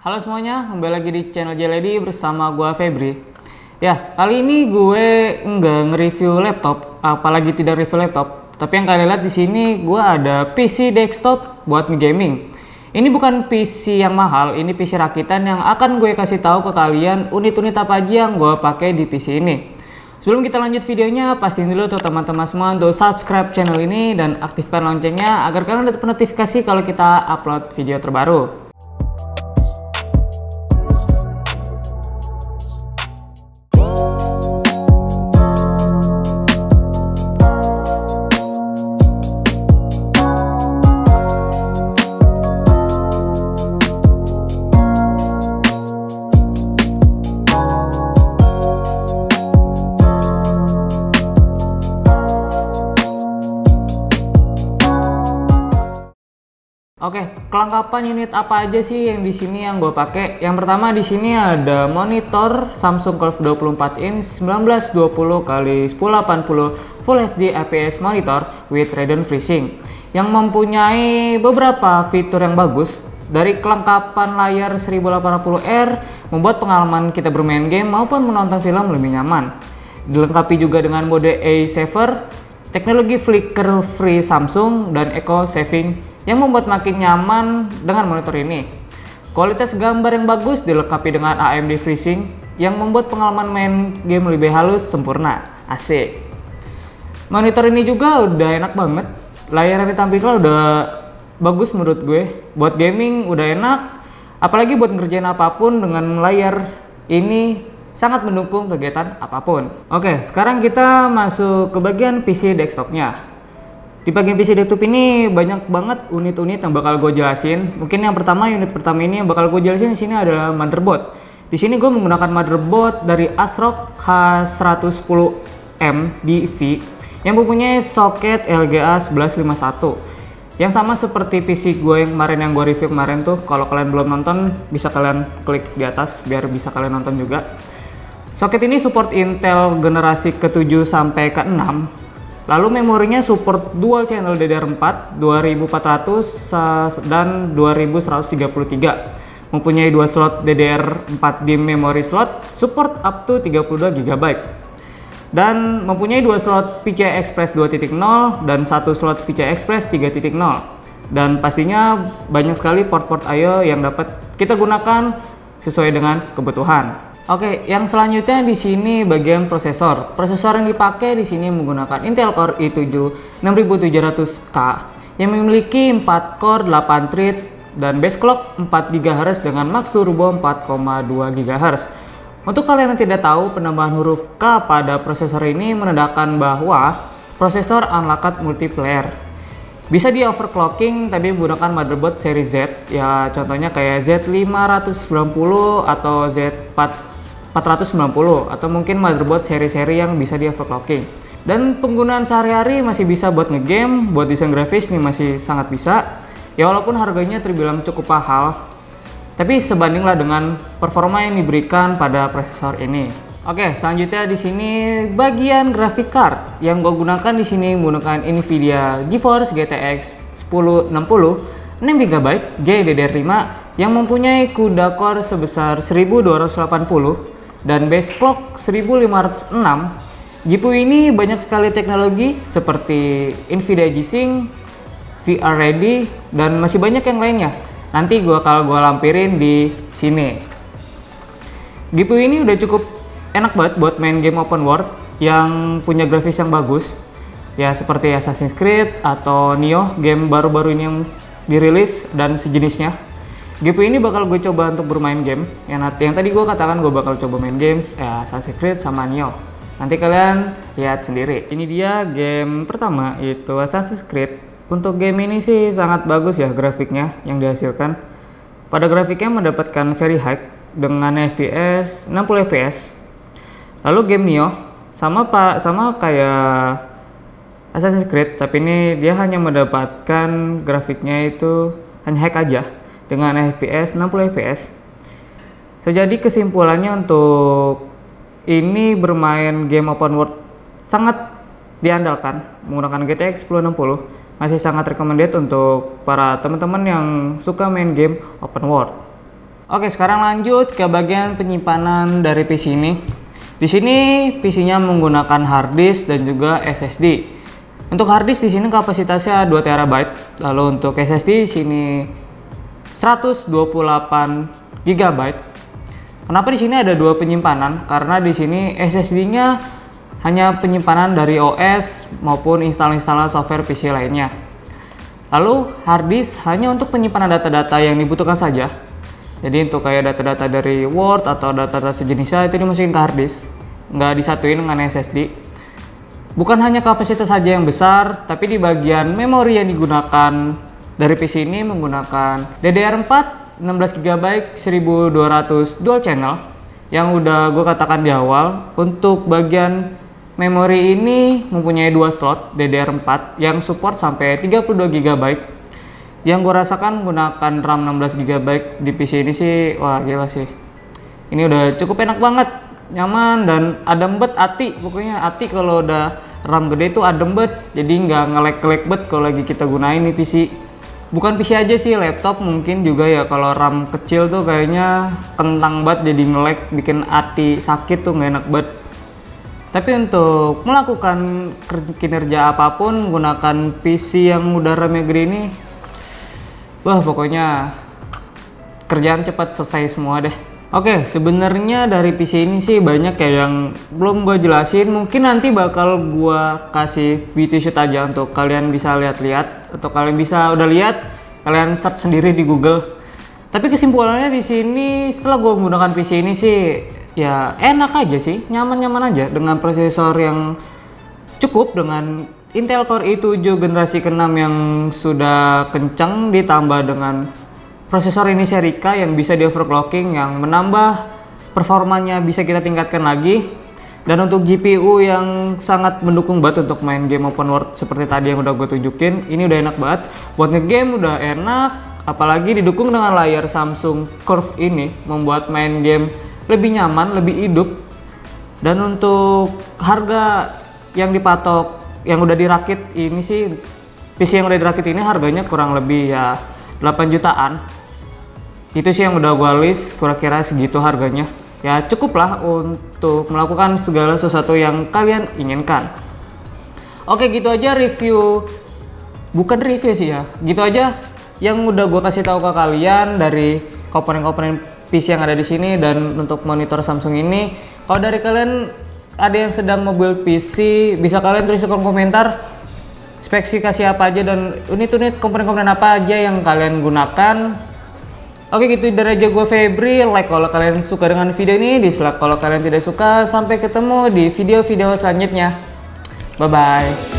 Halo semuanya, kembali lagi di channel Jeledi bersama gua Febri. Ya, kali ini gue nggak nge-review laptop, apalagi tidak review laptop. Tapi yang kalian lihat di sini gua ada PC desktop buat nge-gaming. Ini bukan PC yang mahal, ini PC rakitan yang akan gue kasih tahu ke kalian unit-unit apa aja yang gue pakai di PC ini. Sebelum kita lanjut videonya, pastiin dulu tuh teman-teman semua untuk subscribe channel ini dan aktifkan loncengnya agar kalian dapat notifikasi kalau kita upload video terbaru. Oke, kelengkapan unit apa aja sih yang di sini yang gue pakai? Yang pertama di sini ada monitor Samsung Curve 24 inch 1920 x 1080 Full HD IPS monitor with Radeon FreeSync yang mempunyai beberapa fitur yang bagus. Dari kelengkapan layar 1080R membuat pengalaman kita bermain game maupun menonton film lebih nyaman. Dilengkapi juga dengan mode A-Saver, teknologi flicker free Samsung, dan eco saving yang membuat makin nyaman dengan monitor ini. Kualitas gambar yang bagus dilengkapi dengan AMD FreeSync yang membuat pengalaman main game lebih halus sempurna. Asik. Monitor ini juga udah enak banget. Layar yang ditampilkan udah bagus menurut gue. Buat gaming udah enak. Apalagi buat ngerjain apapun dengan layar ini sangat mendukung kegiatan apapun. Oke, sekarang kita masuk ke bagian PC desktopnya. Di bagian PC desktop ini banyak banget unit-unit yang bakal gue jelasin. Mungkin yang pertama, unit pertama ini yang bakal gue jelasin di sini adalah motherboard. Di sini gue menggunakan motherboard dari ASRock H110M DV yang mempunyai soket LGA 1151. Yang sama seperti PC gue yang kemarin yang gue review kemarin tuh. Kalau kalian belum nonton, bisa kalian klik di atas biar bisa kalian nonton juga. Soket ini support Intel generasi ke-7 sampai ke-6. Lalu memorinya support dual channel DDR4 2400 dan 2133. Mempunyai dua slot DDR4 DIMM memory slot, support up to 32 GB. Dan mempunyai dua slot PCI Express 2.0 dan satu slot PCI Express 3.0. Dan pastinya banyak sekali port-port I/O yang dapat kita gunakan sesuai dengan kebutuhan. Oke, yang selanjutnya di sini bagian prosesor. Prosesor yang dipakai di sini menggunakan Intel Core i7 6700K yang memiliki 4 core 8 thread dan base clock 4 GHz dengan max turbo 4,2 GHz. Untuk kalian yang tidak tahu, penambahan huruf K pada prosesor ini menandakan bahwa prosesor unlocked multiplayer. Bisa di overclocking tapi menggunakan motherboard seri Z, ya contohnya kayak Z590 atau Z490 atau mungkin motherboard seri-seri yang bisa di overclocking. Dan penggunaan sehari-hari masih bisa buat ngegame, buat desain grafis ini masih sangat bisa. Ya walaupun harganya terbilang cukup mahal, tapi sebandinglah dengan performa yang diberikan pada prosesor ini. Oke, selanjutnya di sini bagian graphic card yang gue gunakan di sini menggunakan Nvidia GeForce GTX 1060 6GB GDDR5 yang mempunyai CUDA core sebesar 1280 dan base clock 1506. GPU ini banyak sekali teknologi seperti Nvidia G-Sync, VR Ready, dan masih banyak yang lainnya. Nanti kalau gue lampirin di sini. GPU ini udah cukup enak banget buat main game open world yang punya grafis yang bagus. Ya seperti Assassin's Creed atau Nioh, game baru-baru ini yang dirilis dan sejenisnya. GPU ini bakal gue coba untuk bermain game. Yang tadi gue katakan gue bakal coba main game Assassin's Creed sama Nioh. Nanti kalian lihat sendiri. Ini dia game pertama, yaitu Assassin's Creed. Untuk game ini sih sangat bagus ya grafiknya yang dihasilkan. Pada grafiknya mendapatkan very high dengan FPS 60 fps. Lalu game Nioh sama kayak Assassin's Creed, tapi ini dia hanya mendapatkan grafiknya itu high aja dengan FPS 60 fps. Jadi kesimpulannya untuk ini bermain game open world sangat diandalkan menggunakan GTX 1060, masih sangat recommended untuk para teman-teman yang suka main game open world. Oke, sekarang lanjut ke bagian penyimpanan dari PC ini. Di sini PC-nya menggunakan hard disk dan juga SSD. Untuk hard disk di sini kapasitasnya 2 TB, lalu untuk SSD di sini 128 GB. Kenapa di sini ada 2 penyimpanan? Karena di sini SSD-nya hanya penyimpanan dari OS maupun install-instalan software PC lainnya. Lalu hard disk hanya untuk penyimpanan data-data yang dibutuhkan saja. Jadi untuk kayak data-data dari Word atau data-data sejenisnya itu dimasukin ke hard disk, nggak disatuin dengan SSD. Bukan hanya kapasitas saja yang besar, tapi di bagian memori yang digunakan dari PC ini menggunakan DDR4 16 GB 1200 dual channel yang udah gue katakan di awal. Untuk bagian memori ini mempunyai 2 slot DDR4 yang support sampai 32 GB. Yang gue rasakan menggunakan RAM 16 GB di PC ini sih, wah gila sih. Ini udah cukup enak banget, nyaman dan adem bet ati. Pokoknya ati kalau udah RAM gede itu adem bet, jadi nggak ngelek-ngelek bet kalau lagi kita gunain nih PC. Bukan PC aja sih, laptop mungkin juga ya. Kalau RAM kecil tuh kayaknya kentang banget, jadi ngelek, bikin ati sakit tuh, nggak enak bet. Tapi untuk melakukan kinerja apapun menggunakan PC yang udah RAM-nya gede ini, wah pokoknya kerjaan cepat selesai semua deh. Oke, sebenarnya dari PC ini sih banyak ya yang belum gue jelasin. Mungkin nanti bakal gue kasih beauty shoot aja untuk kalian bisa lihat-lihat, atau kalian bisa udah lihat, kalian search sendiri di Google. Tapi kesimpulannya di sini setelah gue menggunakan PC ini sih ya enak aja sih, nyaman-nyaman aja dengan prosesor yang cukup dengan Intel Core i7 generasi ke-6 yang sudah kencang, ditambah dengan prosesor ini seri K yang bisa di overclocking, yang menambah performanya bisa kita tingkatkan lagi. Dan untuk GPU yang sangat mendukung banget untuk main game open world seperti tadi yang udah gue tunjukin. Ini udah enak banget buat ngegame, udah enak, apalagi didukung dengan layar Samsung Curve ini membuat main game lebih nyaman, lebih hidup. Dan untuk harga yang dipatok yang udah dirakit ini sih, PC yang udah dirakit ini harganya kurang lebih ya 8 jutaan. Itu sih yang udah gue list, kira-kira segitu harganya. Ya cukup lah untuk melakukan segala sesuatu yang kalian inginkan. Oke, gitu aja review, bukan review sih ya, gitu aja yang udah gue kasih tahu ke kalian dari komponen-komponen PC yang ada di sini. Dan untuk monitor Samsung ini, kalau dari kalian ada yang sedang nge-build PC, bisa kalian tulis di kolom komentar spesifikasi apa aja dan unit-unit komponen-komponen apa aja yang kalian gunakan. Oke, gitu dari aja gue Febri. Like kalau kalian suka dengan video ini, dislike kalau kalian tidak suka. Sampai ketemu di video-video selanjutnya. Bye bye.